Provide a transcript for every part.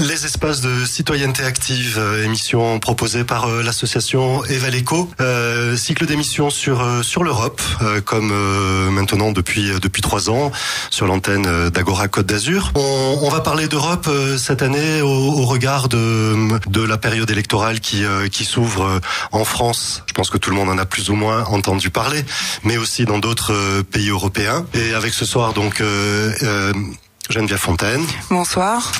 Les espaces de citoyenneté active, émission proposée par l'association Evaleco, cycle d'émissions sur l'Europe, comme maintenant depuis 3 ans, sur l'antenne d'Agora Côte d'Azur. On va parler d'Europe cette année au regard de la période électorale qui s'ouvre en France. Je pense que tout le monde en a plus ou moins entendu parler, mais aussi dans d'autres pays européens. Et avec ce soir donc Geneviève Fontaine. Bonsoir.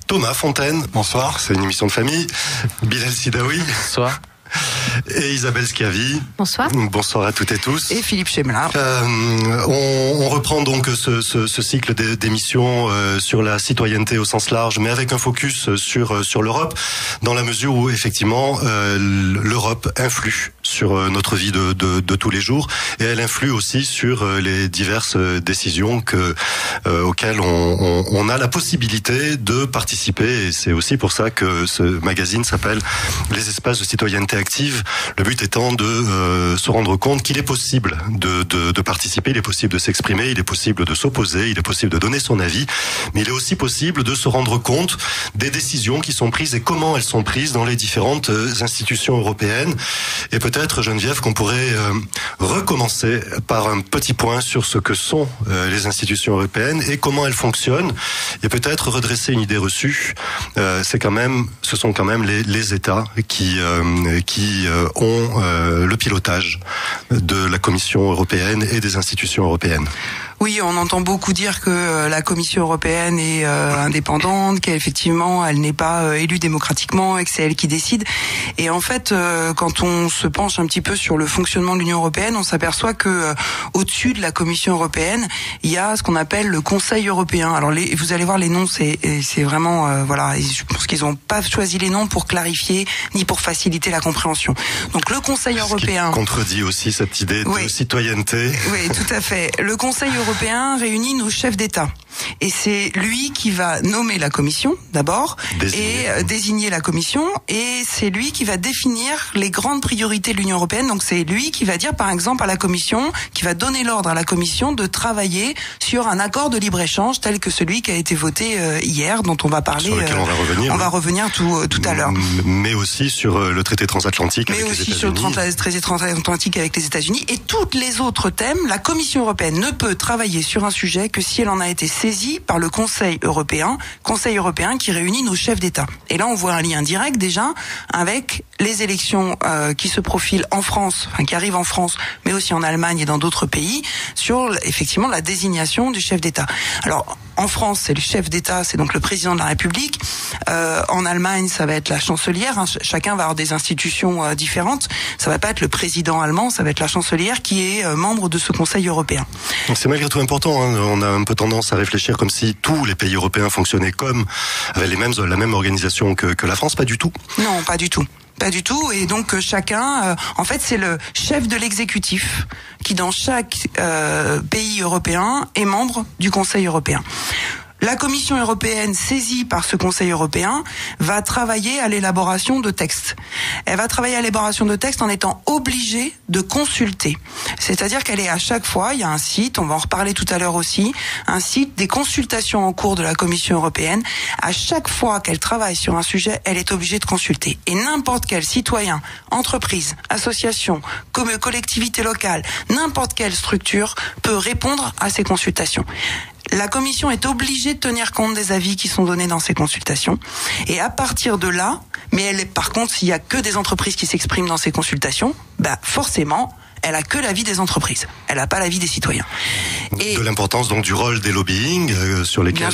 Thomas Fontaine. Bonsoir. C'est une émission de famille. Bilal Sidaoui. Bonsoir. Et Isabelle Schiavi. Bonsoir. Bonsoir à toutes et tous. Et Philippe Chemla. On reprend donc ce cycle d'émissions sur la citoyenneté au sens large, mais avec un focus sur l'Europe, dans la mesure où effectivement l'Europe influe sur notre vie de tous les jours, et elle influe aussi sur les diverses décisions auxquelles on a la possibilité de participer. Et c'est aussi pour ça que ce magazine s'appelle Les espaces de citoyenneté active. Le but étant de se rendre compte qu'il est possible de participer, il est possible de s'exprimer, il est possible de s'opposer, il est possible de donner son avis, mais il est aussi possible de se rendre compte des décisions qui sont prises et comment elles sont prises dans les différentes institutions européennes. Et peut-être, Geneviève, qu'on pourrait recommencer par un petit point sur ce que sont les institutions européennes et comment elles fonctionnent, et peut-être redresser une idée reçue. Ce sont quand même les États qui ont le pilotage de la Commission européenne et des institutions européennes. Oui, on entend beaucoup dire que la Commission européenne est indépendante, qu'effectivement elle n'est pas élue démocratiquement et que c'est elle qui décide. Et en fait, quand on se penche un petit peu sur le fonctionnement de l'Union européenne, on s'aperçoit que au-dessus de la Commission européenne, il y a ce qu'on appelle le Conseil européen. Alors vous allez voir les noms, c'est vraiment voilà. Je pense qu'ils n'ont pas choisi les noms pour clarifier ni pour faciliter la compréhension. Donc le Conseil européen. Ce qui contredit aussi cette idée de citoyenneté. Oui, tout à fait. Le Conseil européen réunit nos chefs d'État. Et c'est lui qui va nommer la commission, d'abord, et désigner la commission, et c'est lui qui va définir les grandes priorités de l'Union européenne. Donc c'est lui qui va dire, par exemple, à la commission, qui va donner l'ordre à la commission de travailler sur un accord de libre-échange tel que celui qui a été voté hier, dont on va parler. Sur lequel on va revenir tout à l'heure. Mais aussi sur le traité transatlantique avec les États-Unis. Mais aussi sur le traité transatlantique avec les États-Unis. Et tous les autres thèmes, la Commission européenne ne peut travailler sur un sujet que si elle en a été saisie par le Conseil européen qui réunit nos chefs d'État. Et là, on voit un lien direct déjà avec les élections qui se profilent en France, qui arrivent en France, mais aussi en Allemagne et dans d'autres pays, sur effectivement la désignation du chef d'État. Alors, en France, c'est le chef d'État, c'est donc le président de la République. En Allemagne, ça va être la chancelière. Chacun va avoir des institutions différentes. Ça va pas être le président allemand, ça va être la chancelière qui est membre de ce Conseil européen. C'est malgré tout important. On a un peu tendance à réfléchir comme si tous les pays européens fonctionnaient avec la même organisation que la France. Pas du tout. Non, pas du tout. Pas du tout, et donc chacun, en fait, c'est le chef de l'exécutif qui, dans chaque pays européen, est membre du Conseil européen. La Commission européenne, saisie par ce Conseil européen, va travailler à l'élaboration de textes. Elle va travailler à l'élaboration de textes en étant obligée de consulter. C'est-à-dire qu'elle est à chaque fois, il y a un site, on va en reparler tout à l'heure aussi, un site des consultations en cours de la Commission européenne. À chaque fois qu'elle travaille sur un sujet, elle est obligée de consulter. Et n'importe quel citoyen, entreprise, association, collectivité locale, n'importe quelle structure peut répondre à ces consultations. La Commission est obligée de tenir compte des avis qui sont donnés dans ces consultations. Et à partir de là, par contre, s'il y a que des entreprises qui s'expriment dans ces consultations, forcément, elle a que l'avis des entreprises. Elle n'a pas l'avis des citoyens. Et de l'importance donc du rôle des lobbying sur lesquels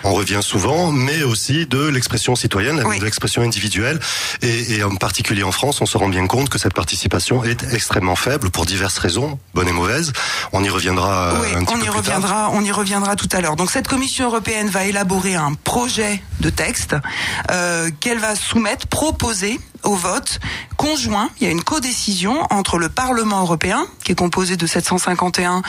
on revient souvent, mais aussi de l'expression citoyenne, de l'expression individuelle. Et en particulier en France, on se rend bien compte que cette participation est extrêmement faible pour diverses raisons, bonnes et mauvaises. On y reviendra un petit peu plus tard. On y reviendra tout à l'heure. Donc cette Commission européenne va élaborer un projet de texte qu'elle va proposer au vote conjoint. Il y a une codécision entre le Parlement européen, qui est composé de 751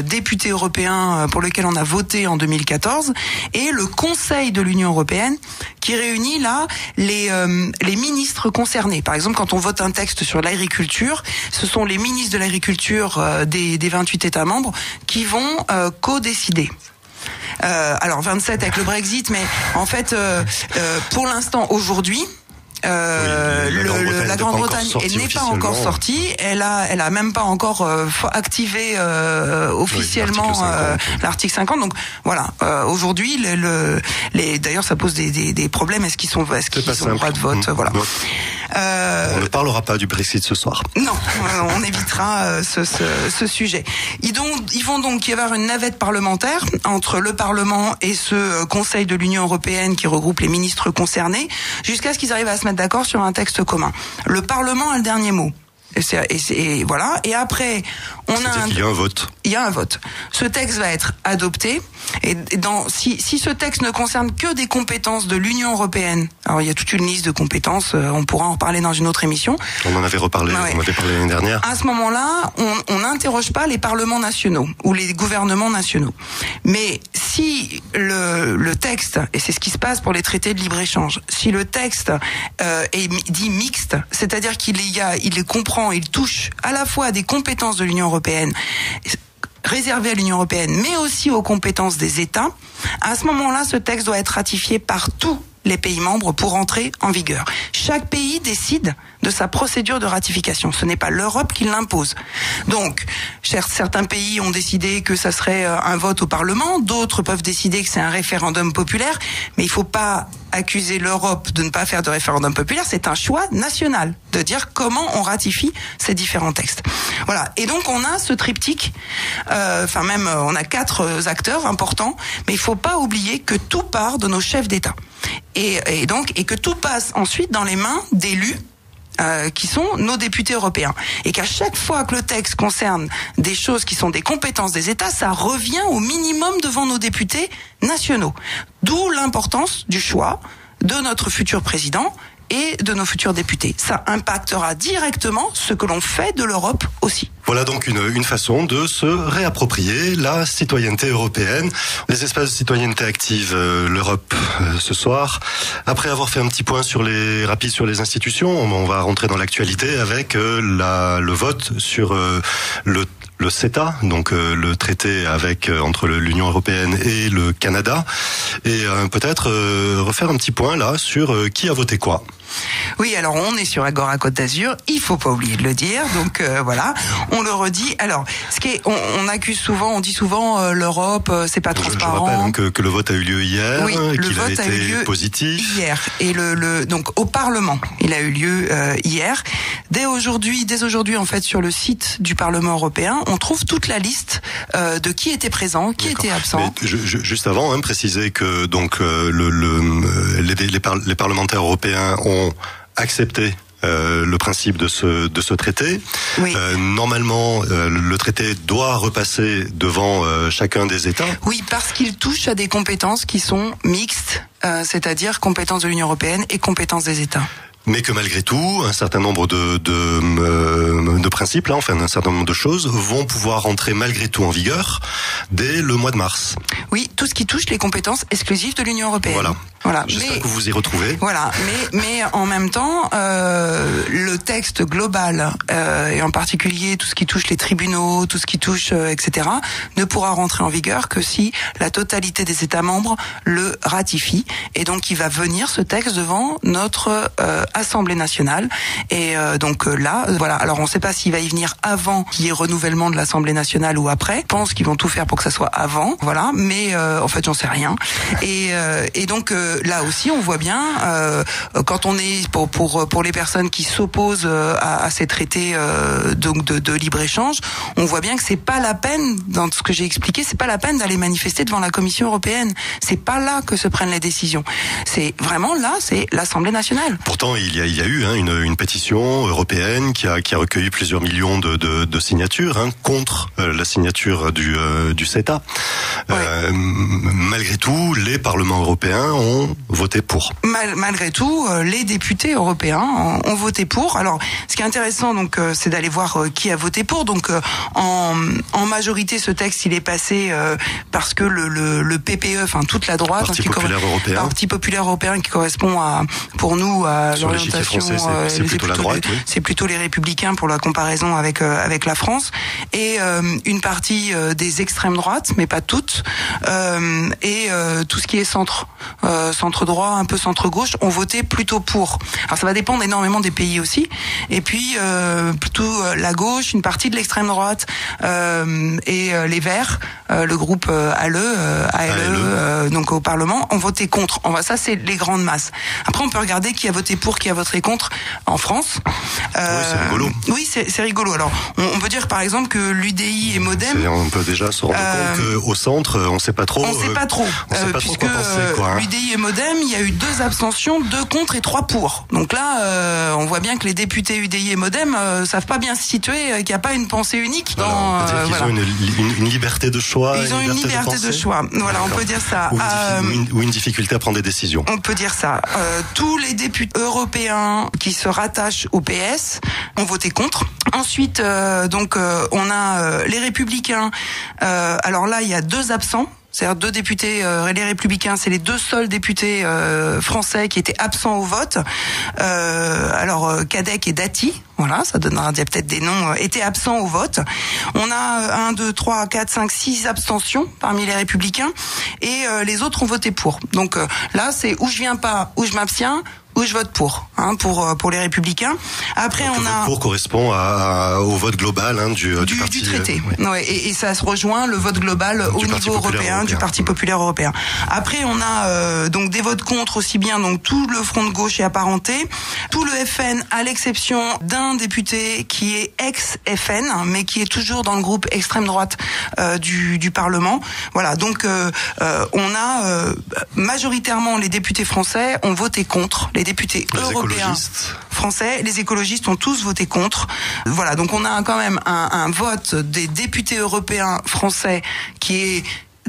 députés européens pour lesquels on a voté en 2014, et le Conseil de l'Union européenne, qui réunit là les ministres concernés. Par exemple, quand on vote un texte sur l'agriculture, ce sont les ministres de l'agriculture des 28 États membres qui vont co-décider. Alors 27 avec le Brexit, mais en fait, pour l'instant, aujourd'hui, la Grande-Bretagne n'est pas encore sortie. Elle a même pas encore activé officiellement l'article 50. Donc voilà. Aujourd'hui, d'ailleurs, ça pose des problèmes. Est-ce qu'ils ont droit de vote? Voilà. On ne parlera pas du Brexit ce soir. Non, on évitera ce sujet. Il vont donc y avoir une navette parlementaire entre le Parlement et ce Conseil de l'Union européenne qui regroupe les ministres concernés, jusqu'à ce qu'ils arrivent à se mettre d'accord sur un texte commun. Le Parlement a le dernier mot. Et voilà. Et après, il y a un vote. Il y a un vote. Ce texte va être adopté. Et si ce texte ne concerne que des compétences de l'Union européenne, alors il y a toute une liste de compétences. On pourra en reparler dans une autre émission. On en avait reparlé. On avait parlé l'année dernière. À ce moment-là, on n'interroge pas les parlements nationaux ou les gouvernements nationaux. Mais si le texte, et c'est ce qui se passe pour les traités de libre-échange, si le texte est dit mixte, c'est-à-dire il comprend, il touche à la fois à des compétences de l'Union européenne réservées à l'Union européenne, mais aussi aux compétences des États, à ce moment-là, ce texte doit être ratifié par tous les pays membres pour entrer en vigueur. Chaque pays décide de sa procédure de ratification. Ce n'est pas l'Europe qui l'impose. Donc, certains pays ont décidé que ça serait un vote au Parlement, d'autres peuvent décider que c'est un référendum populaire, mais il ne faut pas accuser l'Europe de ne pas faire de référendum populaire, c'est un choix national de dire comment on ratifie ces différents textes. Voilà. Et donc on a ce triptyque, on a 4 acteurs importants, mais il faut pas oublier que tout part de nos chefs d'État. Et que tout passe ensuite dans les mains d'élus qui sont nos députés européens. Et qu'à chaque fois que le texte concerne des choses qui sont des compétences des États, ça revient au minimum devant nos députés nationaux. D'où l'importance du choix de notre futur président et de nos futurs députés. Ça impactera directement ce que l'on fait de l'Europe aussi. Voilà donc une façon de se réapproprier la citoyenneté européenne. Les espaces de citoyenneté active l'Europe ce soir. Après avoir fait un petit point sur les institutions, on va rentrer dans l'actualité avec le vote sur le CETA, donc le traité entre l'Union européenne et le Canada, et peut-être refaire un petit point là sur qui a voté quoi. Oui, alors on est sur Agora Côte d'Azur, il faut pas oublier de le dire, donc voilà, on le redit. Alors, on dit souvent l'Europe, c'est pas transparent. Je rappelle que le vote a eu lieu hier, oui, qu'il a été positif. Hier, et donc au Parlement, il a eu lieu hier. Dès aujourd'hui, en fait, sur le site du Parlement européen, on trouve toute la liste de qui était présent, qui était absent. Mais juste avant, préciser que donc les parlementaires européens ont accepté le principe de ce traité. Oui. Normalement, le traité doit repasser devant chacun des États. Oui, parce qu'il touche à des compétences qui sont mixtes, c'est-à-dire compétences de l'Union européenne et compétences des États. Mais que malgré tout, un certain nombre de principes, un certain nombre de choses vont pouvoir entrer malgré tout en vigueur dès le mois de mars. Oui, tout ce qui touche les compétences exclusives de l'Union européenne. Voilà. J'espère que vous vous y retrouvez. Voilà, mais en même temps, le texte global et en particulier tout ce qui touche les tribunaux, tout ce qui touche etc., ne pourra rentrer en vigueur que si la totalité des États membres le ratifie. Et donc, il va venir ce texte devant notre Assemblée nationale. Et donc là, voilà. Alors, on ne sait pas s'il va y venir avant qu'il y ait renouvellement de l'Assemblée nationale ou après. Je pense qu'ils vont tout faire pour que ça soit avant. Voilà. Mais en fait, j'en sais rien. Et donc là aussi, on voit bien quand on est pour les personnes qui s'opposent à ces traités de libre-échange, on voit bien que c'est pas la peine, dans ce que j'ai expliqué, c'est pas la peine d'aller manifester devant la Commission européenne. C'est pas là que se prennent les décisions. C'est vraiment là, c'est l'Assemblée nationale. Pourtant, il y a eu une pétition européenne qui a recueilli plusieurs millions de signatures contre la signature du CETA. Ouais. Malgré tout, les parlements européens ont voté pour. Malgré tout, les députés européens ont voté pour. Alors, ce qui est intéressant, donc, c'est d'aller voir qui a voté pour. Donc, en majorité, ce texte, il est passé parce que le PPE, toute la droite, Parti populaire européen, qui correspond pour nous à orientations, c'est plutôt la droite. Oui. C'est plutôt les Républicains pour la comparaison avec la France, et une partie des extrêmes droites, mais pas toutes, et tout ce qui est centre droit, un peu centre gauche, ont voté plutôt pour. Alors ça va dépendre énormément des pays aussi. Et puis plutôt la gauche, une partie de l'extrême droite, et les Verts, le groupe ALE, donc au Parlement, ont voté contre. Ça, c'est les grandes masses. Après, on peut regarder qui a voté pour, qui a voté contre en France. Oui, c'est rigolo. Oui, c'est rigolo. Alors, on peut dire par exemple que l'UDI et MoDem. On peut déjà se rendre compte qu'au centre, on ne sait pas trop. On ne sait pas trop. Puisque quoi penser, l'UDI et MoDem, il y a eu 2 abstentions, 2 contre et 3 pour. Donc là, on voit bien que les députés UDI et MoDem savent pas bien se situer, qu'il n'y a pas une pensée unique. Ils ont une liberté de choix. Ils ont une liberté de choix. Voilà, on peut dire ça. Ou une difficulté à prendre des décisions. On peut dire ça. Tous les députés européens qui se rattachent au PS ont voté contre. Ensuite, on a les Républicains. Alors là, il y a 2 absents. C'est-à-dire 2 députés, les Républicains, c'est les 2 seuls députés français qui étaient absents au vote. Cadec et Dati, voilà, ça donnera peut-être des noms, étaient absents au vote. On a 1, 2, 3, 4, 5, 6 abstentions parmi les Républicains, et les autres ont voté pour. Donc là, c'est où je viens pas, où je m'abstiens, où je vote pour les Républicains. Après, donc, on le a vote pour correspond au vote global du parti, du traité. Ouais, et ça se rejoint le vote global au niveau européen du Parti populaire européen. Après, on a donc des votes contre aussi bien, donc tout le front de gauche est apparenté, tout le FN à l'exception d'un député qui est ex-FN mais qui est toujours dans le groupe extrême droite du Parlement. Voilà, donc on a majoritairement les députés français ont voté contre. Les députés européens français, les écologistes ont tous voté contre. Voilà, donc on a quand même un vote des députés européens français qui est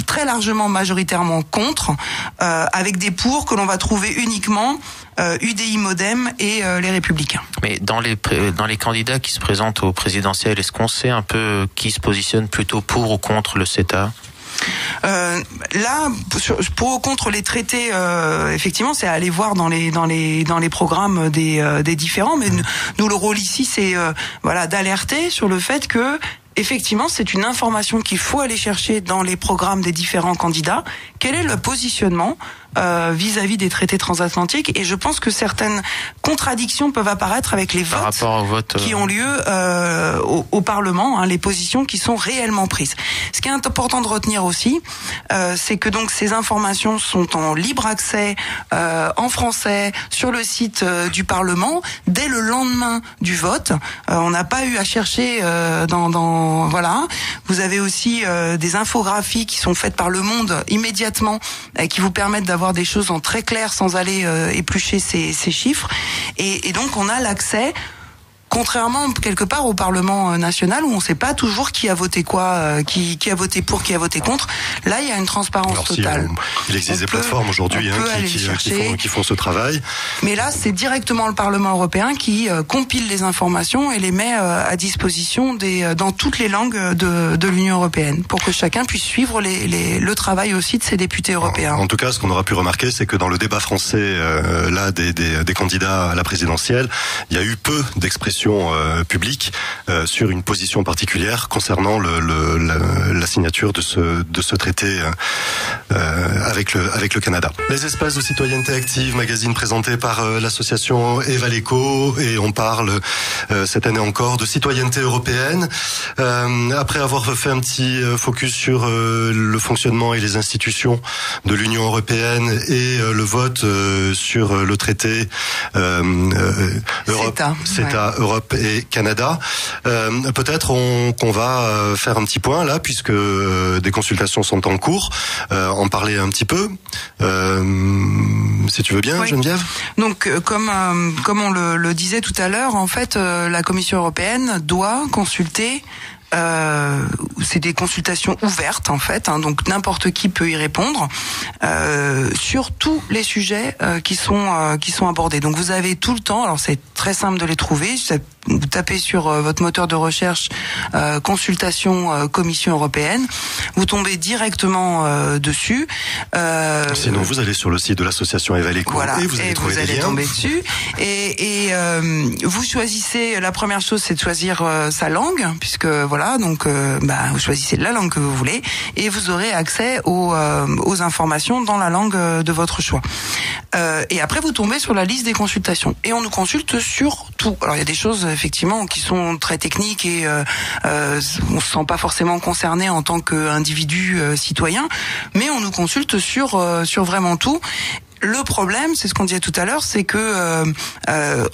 très largement majoritairement contre, avec des pour que l'on va trouver uniquement UDI, MoDem et les Républicains. Mais dans les candidats qui se présentent au présidentiel, est-ce qu'on sait un peu qui se positionne plutôt pour ou contre le CETA ? Là, pour ou contre les traités, effectivement, c'est à aller voir dans les programmes des différents. Mais nous, le rôle ici, c'est d'alerter sur le fait que effectivement, c'est une information qu'il faut aller chercher dans les programmes des différents candidats. Quel est le positionnement vis-à-vis des traités transatlantiques? Et je pense que certaines contradictions peuvent apparaître avec les votes qui ont lieu au Parlement, les positions qui sont réellement prises. Ce qui est important de retenir aussi, c'est que donc ces informations sont en libre accès en français sur le site du Parlement dès le lendemain du vote. On n'a pas eu à chercher voilà. Vous avez aussi des infographies qui sont faites par Le Monde immédiatement, qui vous permettent d'avoir des choses en très clair sans aller éplucher ces chiffres. Et donc on a l'accès, contrairement quelque part au Parlement national où on ne sait pas toujours qui a voté quoi, qui a voté pour, qui a voté contre. Là, il y a une transparence totale. Il existe des plateformes aujourd'hui qui font ce travail. Mais là, c'est directement le Parlement européen qui compile les informations et les met à disposition dans toutes les langues de l'Union européenne pour que chacun puisse suivre le travail aussi de ces députés européens. En tout cas, ce qu'on aura pu remarquer, c'est que dans le débat français, des candidats à la présidentielle, il y a eu peu d'expressions publique sur une position particulière concernant la signature de ce traité avec le Canada. Les espaces de citoyenneté active, magazine présenté par l'association Evaleko, et on parle cette année encore de citoyenneté européenne. Après avoir fait un petit focus sur le fonctionnement et les institutions de l'Union européenne et le vote sur le traité CETA, Europe et Canada. Peut-être qu'on va faire un petit point là, puisque des consultations sont en cours. En parler un petit peu, si tu veux bien, oui. Geneviève. Donc, comme on le disait tout à l'heure, en fait, la Commission européenne doit consulter c'est des consultations ouvertes en fait, hein, donc n'importe qui peut y répondre sur tous les sujets qui sont abordés. Donc vous avez tout le temps, alors c'est très simple de les trouver. Vous tapez sur votre moteur de recherche consultation Commission européenne, vous tombez directement dessus. Sinon vous allez sur le site de l'association Evaleco, voilà, et vous allez tomber dessus. Et vous choisissez, la première chose c'est de choisir sa langue, puisque voilà, donc vous choisissez la langue que vous voulez et vous aurez accès aux informations dans la langue de votre choix. Et après vous tombez sur la liste des consultations et on nous consulte sur tout. Alors il y a des choses effectivement qui sont très techniques et on se sent pas forcément concerné en tant qu'individu citoyen, mais on nous consulte sur vraiment tout. Le problème, c'est ce qu'on disait tout à l'heure, c'est que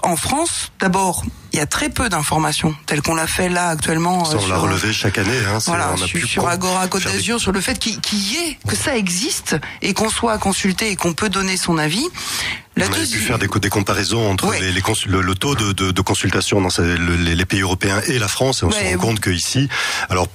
en France, d'abord, il y a très peu d'informations telles qu'on l'a fait là actuellement. Ça, on l'a relevé chaque année. Voilà, sur Agora Côte d'Azur, sur le fait que ça existe et qu'on soit consulté et qu'on peut donner son avis. On a pu faire des comparaisons entre le taux de consultation dans les pays européens et la France, et on se rend compte que ici, alors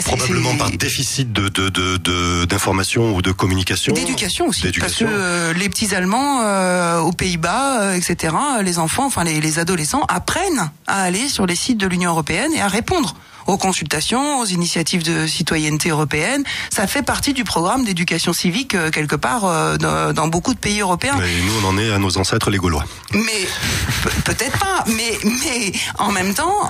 probablement par déficit d'information ou de communication, d'éducation aussi, parce que les petits Allemands aux Pays-Bas, etc., les enfants, enfin les adolescents apprennent à aller sur les sites de l'Union européenne et à répondre aux consultations, aux initiatives de citoyenneté européenne. Ça fait partie du programme d'éducation civique quelque part dans beaucoup de pays européens. Mais nous, on en est à nos ancêtres les Gaulois. Mais peut-être pas. Mais en même temps,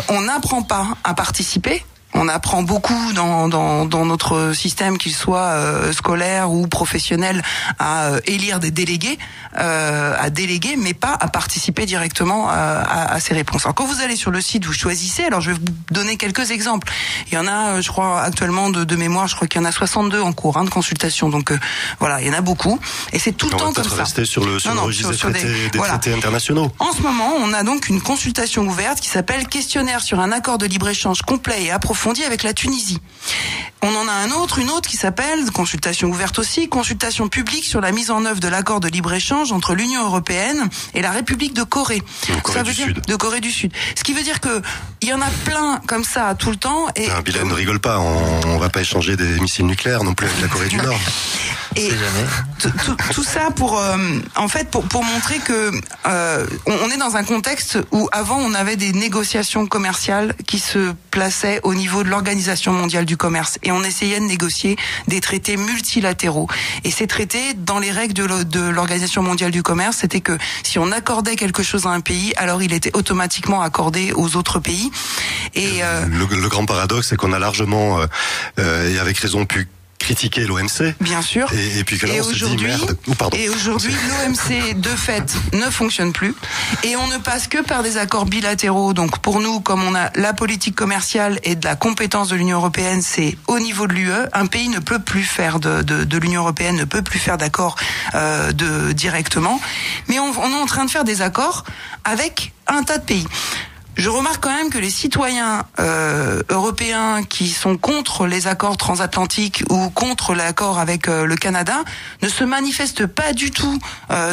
on n'apprend pas à participer. On apprend beaucoup dans notre système, qu'il soit scolaire ou professionnel, à élire des délégués, à déléguer, mais pas à participer directement à ces réponses. Alors quand vous allez sur le site, vous choisissez. Alors je vais vous donner quelques exemples. Il y en a, je crois, actuellement de mémoire, je crois qu'il y en a 62 en cours de consultation. Donc voilà, il y en a beaucoup. Et c'est tout le temps comme ça. On va rester sur le registre des traités internationaux. En ce moment, on a donc une consultation ouverte qui s'appelle Questionnaire sur un accord de libre-échange complet et approfondi avec la Tunisie. On en a une autre qui s'appelle, consultation ouverte aussi, consultation publique sur la mise en œuvre de l'accord de libre-échange entre l'Union européenne et la République de Corée. De Corée du Sud. Ce qui veut dire que il y en a plein comme ça tout le temps. Et Bilal ne rigole pas, on va pas échanger des missiles nucléaires non plus avec la Corée du Nord. Et tout ça pour montrer que on est dans un contexte où avant on avait des négociations commerciales qui se plaçaient au niveau de l'Organisation mondiale du commerce et on essayait de négocier des traités multilatéraux. Et ces traités, dans les règles de l'Organisation mondiale du commerce, c'était que si on accordait quelque chose à un pays, alors il était automatiquement accordé aux autres pays. Et le grand paradoxe, c'est qu'on a largement et avec raison pu critiquer l'OMC. Bien sûr. Et puis que là, on se dit merde. Et aujourd'hui, l'OMC, de fait, ne fonctionne plus. Et on ne passe que par des accords bilatéraux. Donc, pour nous, comme on a la politique commerciale et de la compétence de l'Union européenne, c'est au niveau de l'UE. Un pays ne peut plus faire de l'Union européenne, ne peut plus faire d'accords directement. Mais on est en train de faire des accords avec un tas de pays. Je remarque quand même que les citoyens européens qui sont contre les accords transatlantiques ou contre l'accord avec le Canada ne se manifestent pas du tout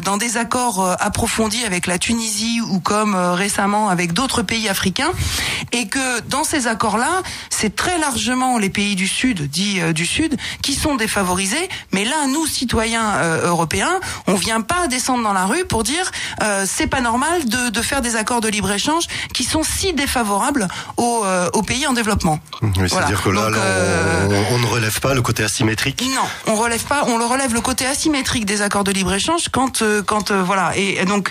dans des accords approfondis avec la Tunisie ou comme récemment avec d'autres pays africains, et que dans ces accords-là, c'est très largement les pays du Sud, du Sud, qui sont défavorisés. Mais là, nous, citoyens européens, on vient pas descendre dans la rue pour dire c'est pas normal de faire des accords de libre-échange qui sont si défavorables aux pays en développement. Oui, c'est-à-dire que là, on ne relève pas le côté asymétrique. Non, on relève pas. On le relève le côté asymétrique des accords de libre-échange quand voilà. Et donc,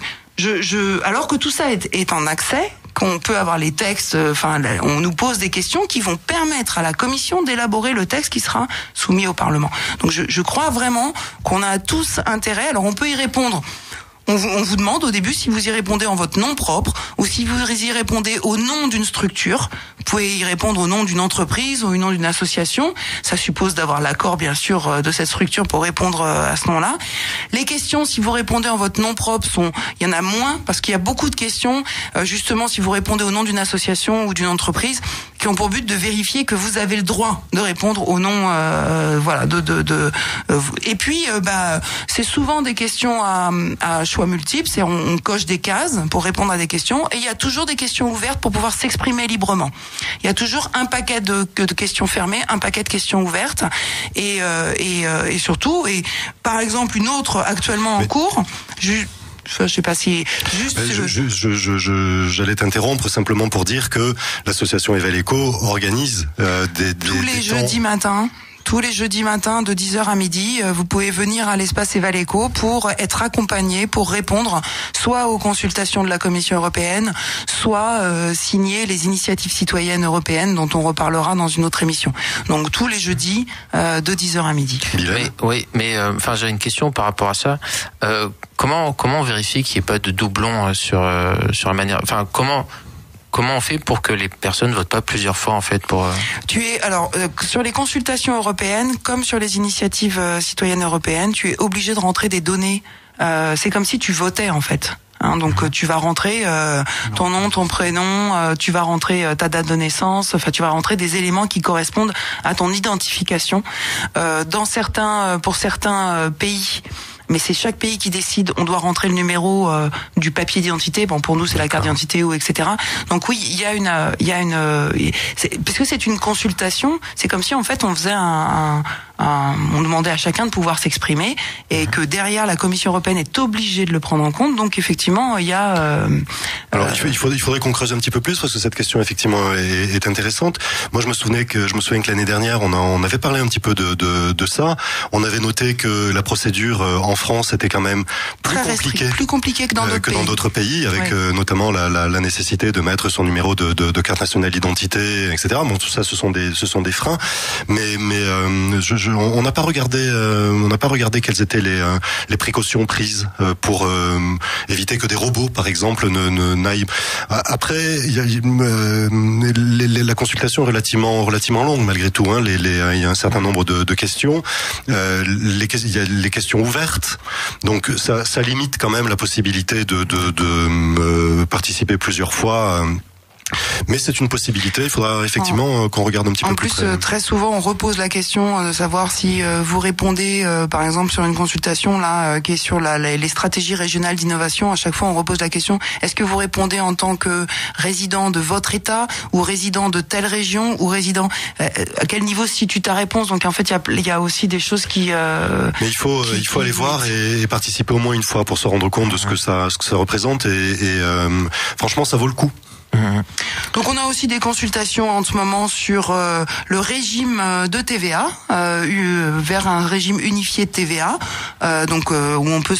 alors que tout ça est en accès, qu'on peut avoir les textes, on nous pose des questions qui vont permettre à la Commission d'élaborer le texte qui sera soumis au Parlement. Donc, je crois vraiment qu'on a tous intérêt. Alors, on peut y répondre. On vous demande au début si vous y répondez en votre nom propre ou si vous y répondez au nom d'une structure. Vous pouvez y répondre au nom d'une entreprise ou au nom d'une association. Ça suppose d'avoir l'accord, bien sûr, de cette structure pour répondre à ce nom-là. Les questions, si vous répondez en votre nom propre, il y en a moins parce qu'il y a beaucoup de questions. Justement, si vous répondez au nom d'une association ou d'une entreprise, qui ont pour but de vérifier que vous avez le droit de répondre au nom, voilà, et puis, c'est souvent des questions à choix multiples. C'est on coche des cases pour répondre à des questions, et il y a toujours des questions ouvertes pour pouvoir s'exprimer librement. Il y a toujours un paquet de questions fermées, un paquet de questions ouvertes, et surtout, et par exemple une autre actuellement en cours. Je sais pas si juste. J'allais t'interrompre simplement pour dire que l'association Evaleco organise tous les jeudis matins. Tous les jeudis matins de 10h à midi, vous pouvez venir à l'espace Evaleco pour être accompagné, pour répondre soit aux consultations de la Commission européenne, soit signer les initiatives citoyennes européennes dont on reparlera dans une autre émission. Donc tous les jeudis de 10h à midi. Mais j'ai une question par rapport à ça. Comment on vérifie qu'il n'y ait pas de doublons sur la manière, comment on fait pour que les personnes votent pas plusieurs fois en fait pour sur les consultations européennes comme sur les initiatives citoyennes européennes, tu es obligé de rentrer des données. C'est comme si tu votais en fait. Donc tu vas rentrer ton nom, ton prénom, tu vas rentrer ta date de naissance, tu vas rentrer des éléments qui correspondent à ton identification. Pour certains pays, mais c'est chaque pays qui décide. On doit rentrer le numéro du papier d'identité. Bon, pour nous, c'est la carte d'identité ou etc. Donc oui, il y a une, puisque c'est une consultation, c'est comme si en fait on faisait on demandait à chacun de pouvoir s'exprimer et que derrière la Commission européenne est obligée de le prendre en compte. Donc effectivement, il y a. Alors il faudrait qu'on creuse un petit peu plus parce que cette question effectivement est intéressante. Moi, je me souviens que l'année dernière, on avait parlé un petit peu de ça. On avait noté que la procédure en France était quand même plus compliquée que dans d'autres pays, avec notamment la nécessité de mettre son numéro de carte nationale d'identité, etc. Bon, tout ça, ce sont des freins. Mais on n'a pas regardé quelles étaient les précautions prises pour éviter que des robots, par exemple, n'aillent. Après, la consultation est relativement longue malgré tout. Il y a un certain nombre de questions. Il y a les questions ouvertes. Donc ça limite quand même la possibilité de participer plusieurs fois. Mais c'est une possibilité, il faudra effectivement qu'on regarde un petit peu plus près. En plus, très souvent, on repose la question de savoir si vous répondez, par exemple, sur une consultation là qui est sur les stratégies régionales d'innovation. À chaque fois, on repose la question, est-ce que vous répondez en tant que résident de votre État ou résident de telle région ou résident... à quel niveau se situe ta réponse? Donc en fait, il y a aussi des choses qui... Mais il faut aller voir et participer au moins une fois pour se rendre compte de ce que ça représente et franchement, ça vaut le coup. Donc on a aussi des consultations en ce moment sur le régime de TVA vers un régime unifié de TVA, où on peut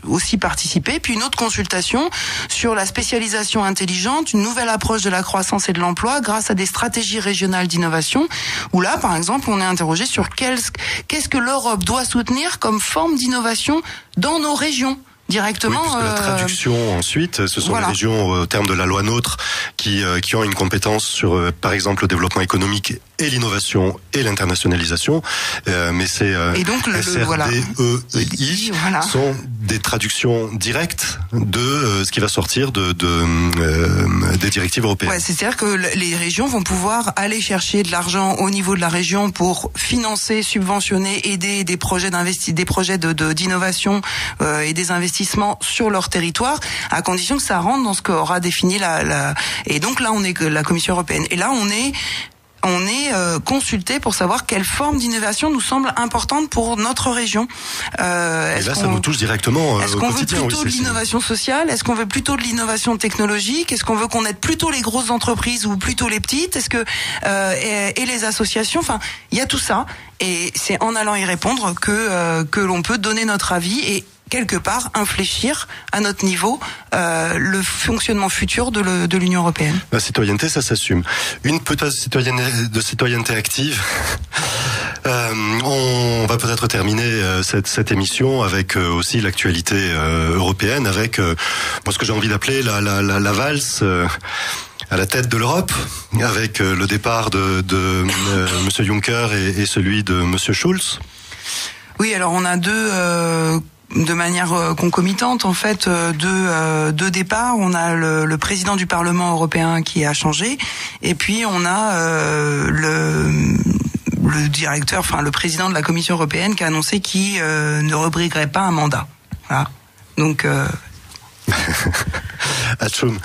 aussi participer. Puis une autre consultation sur la spécialisation intelligente, une nouvelle approche de la croissance et de l'emploi grâce à des stratégies régionales d'innovation. Où là, par exemple, on est interrogé sur qu'est-ce que l'Europe doit soutenir comme forme d'innovation dans nos régions. Directement. Oui, la traduction ensuite, ce sont les régions au terme de la loi NOTRe qui ont une compétence sur, par exemple, le développement économique et l'innovation et l'internationalisation. Mais c'est SRDEI sont des traductions directes de ce qui va sortir des directives européennes. Ouais, c'est-à-dire que les régions vont pouvoir aller chercher de l'argent au niveau de la région pour financer, subventionner, aider des projets d'innovation et des investissements sur leur territoire, à condition que ça rentre dans ce qu'aura défini et donc là on est que la Commission européenne. Et là on est consulté pour savoir quelle forme d'innovation nous semble importante pour notre région. Et là, ça nous touche directement Est-ce qu'on veut plutôt de l'innovation sociale? Est-ce qu'on veut plutôt de l'innovation technologique? Est-ce qu'on veut qu'on aide plutôt les grosses entreprises ou plutôt les petites? Est-ce que et les associations? Enfin, il y a tout ça. Et c'est en allant y répondre que l'on peut donner notre avis et quelque part infléchir à notre niveau le fonctionnement futur de l'Union européenne. La citoyenneté, ça s'assume. Une peut-être citoyenneté active. On va peut-être terminer cette émission avec aussi l'actualité européenne, avec ce que j'ai envie d'appeler la valse à la tête de l'Europe, avec le départ de Monsieur Juncker et celui de Monsieur Schulz. Oui, alors on a deux de manière concomitante, en fait, deux départs. On a le président du Parlement européen qui a changé, et puis on a le directeur, enfin le président de la Commission européenne qui a annoncé qu'il ne rebriguerait pas un mandat. Voilà. Donc Atchoum.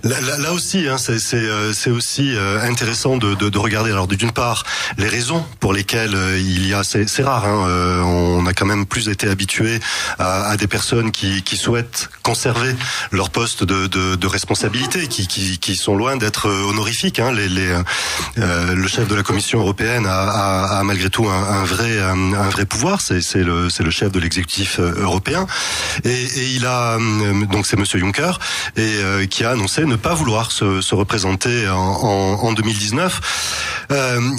Là aussi, hein, c'est aussi intéressant de regarder. Alors d'une part, les raisons pour lesquelles il y a, c'est rare. Hein, on a quand même plus été habitué à des personnes qui souhaitent conserver leur poste de responsabilité, qui sont loin d'être honorifiques. Hein. Le chef de la Commission européenne a malgré tout un vrai pouvoir. C'est le chef de l'exécutif européen, et il a donc c'est Monsieur Juncker, et qui a annoncé ne pas vouloir se représenter en 2019,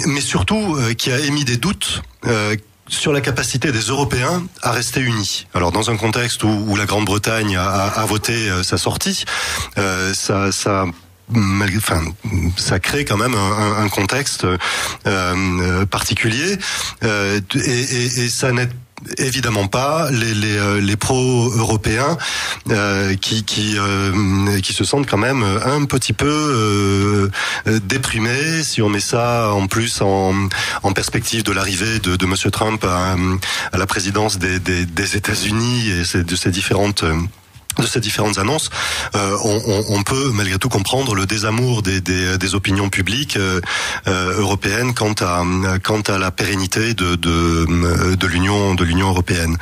mais surtout qui a émis des doutes sur la capacité des Européens à rester unis. Alors dans un contexte où la Grande-Bretagne a voté sa sortie, ça crée quand même un contexte particulier, et ça n'aide évidemment pas les pro-européens qui se sentent quand même un petit peu déprimés, si on met ça en plus en perspective de l'arrivée de Monsieur Trump à la présidence des États-Unis et de ces différentes annonces. On peut malgré tout comprendre le désamour des opinions publiques européennes quant à la pérennité de l'Union européenne.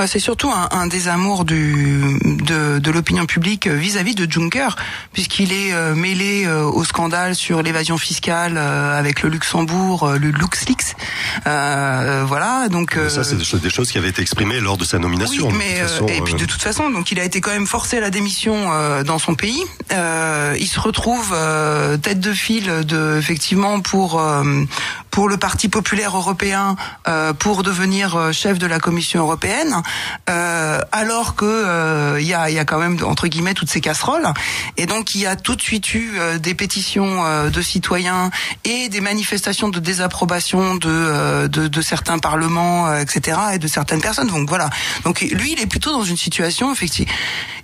C'est surtout un désamour de l'opinion publique vis-à-vis de Juncker, puisqu'il est mêlé au scandale sur l'évasion fiscale avec le Luxembourg, le LuxLeaks. Voilà, donc. Mais ça, c'est des choses qui avaient été exprimées lors de sa nomination. Oui, mais et puis de toute façon, donc il a été quand même forcé à la démission dans son pays. Il se retrouve tête de file effectivement pour le Parti populaire européen pour devenir chef de la Commission européenne, alors que il y a quand même entre guillemets toutes ces casseroles, et donc il y a tout de suite eu des pétitions de citoyens et des manifestations de désapprobation de certains parlements, etc., et de certaines personnes. Donc voilà. Donc lui, il est plutôt dans une situation effectivement.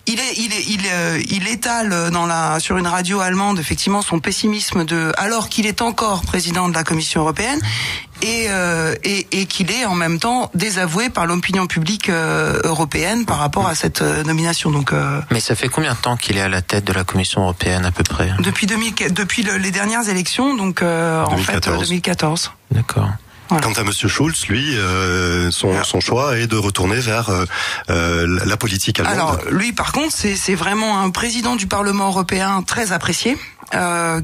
Il étale sur une radio allemande effectivement son pessimisme alors qu'il est encore président de la Commission européenne, et qu'il est en même temps désavoué par l'opinion publique européenne par rapport à cette nomination. Donc mais ça fait combien de temps qu'il est à la tête de la Commission européenne à peu près? Depuis les dernières élections, donc en fait 2014. D'accord. Voilà. Quant à Monsieur Schulz, lui, son choix est de retourner vers la politique allemande. Alors lui, par contre, c'est vraiment un président du Parlement européen très apprécié,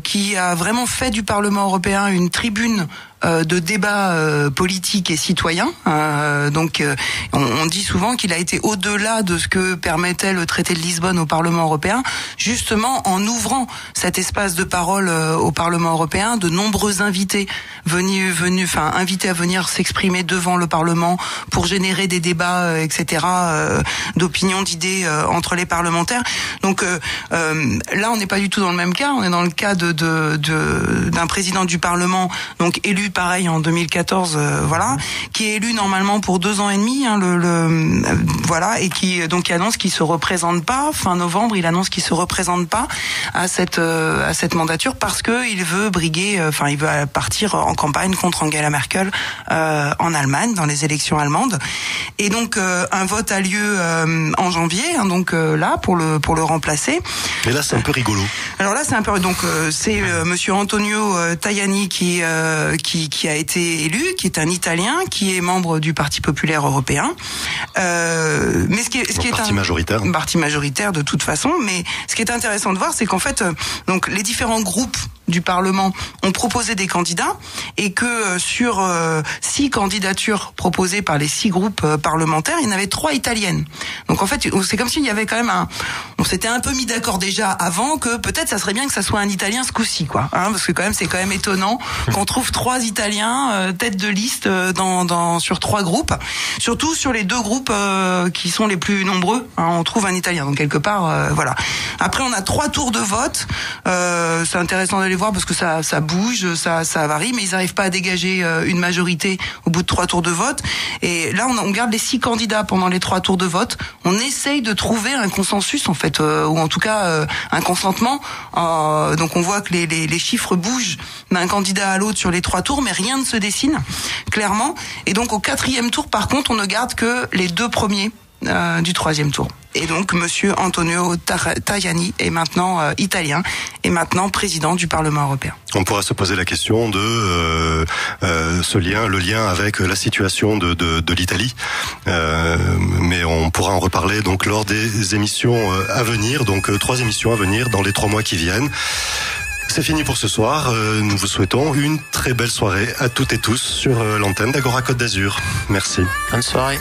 qui a vraiment fait du Parlement européen une tribune de débat politique et citoyen. Donc on dit souvent qu'il a été au-delà de ce que permettait le traité de Lisbonne au Parlement européen, justement en ouvrant cet espace de parole au Parlement européen. De nombreux invités invités à venir s'exprimer devant le Parlement pour générer des débats, etc., d'opinions, d'idées entre les parlementaires. Donc là, on n'est pas du tout dans le même cas. On est dans le cas d'un président du Parlement, donc élu pareil en 2014, voilà, qui est élu normalement pour 2 ans et demi, hein, voilà, et qui annonce qu'il se représente pas. Fin novembre, il annonce qu'il se représente pas à cette mandature parce que il veut il veut partir en campagne contre Angela Merkel en Allemagne, dans les élections allemandes. Et donc un vote a lieu en janvier, hein, donc là pour le remplacer. Et là c'est un peu rigolo. Alors là c'est un peu c'est Monsieur Antonio Tajani qui a été élu, qui est un Italien, qui est membre du Parti populaire européen. Mais ce qui est parti majoritaire. Un parti majoritaire de toute façon. Mais ce qui est intéressant de voir, c'est qu'en fait, donc les différents groupes du Parlement ont proposé des candidats, et que sur 6 candidatures proposées par les 6 groupes parlementaires, il y en avait 3 italiennes. Donc en fait, c'est comme s'il y avait quand même on s'était un peu mis d'accord déjà avant que peut-être ça serait bien que ça soit un Italien ce coup-ci, quoi. Hein, parce que c'est quand même étonnant qu'on trouve 3 Italiens tête de liste sur 3 groupes. Surtout sur les 2 groupes groupes qui sont les plus nombreux, hein, on trouve un Italien. Donc quelque part, voilà. Après, on a 3 tours de vote. C'est intéressant d'aller voir parce que ça bouge, ça varie, mais ils n'arrivent pas à dégager une majorité au bout de 3 tours de vote. Et là, on garde les 6 candidats pendant les 3 tours de vote. On essaye de trouver un consensus, en fait, ou en tout cas un consentement. Donc on voit que les chiffres bougent d'un candidat à l'autre sur les 3 tours, mais rien ne se dessine clairement. Et donc au 4e tour, par contre, on ne garde que les 2 premiers du 3e tour. Et donc monsieur Antonio Tajani est maintenant italien et maintenant président du Parlement européen. On pourra se poser la question de le lien avec la situation de l'Italie, mais on pourra en reparler donc lors des émissions à venir, donc 3 émissions à venir dans les 3 mois qui viennent. C'est fini pour ce soir. Nous vous souhaitons une très belle soirée à toutes et tous sur l'antenne d'Agora Côte d'Azur. Merci. Bonne soirée.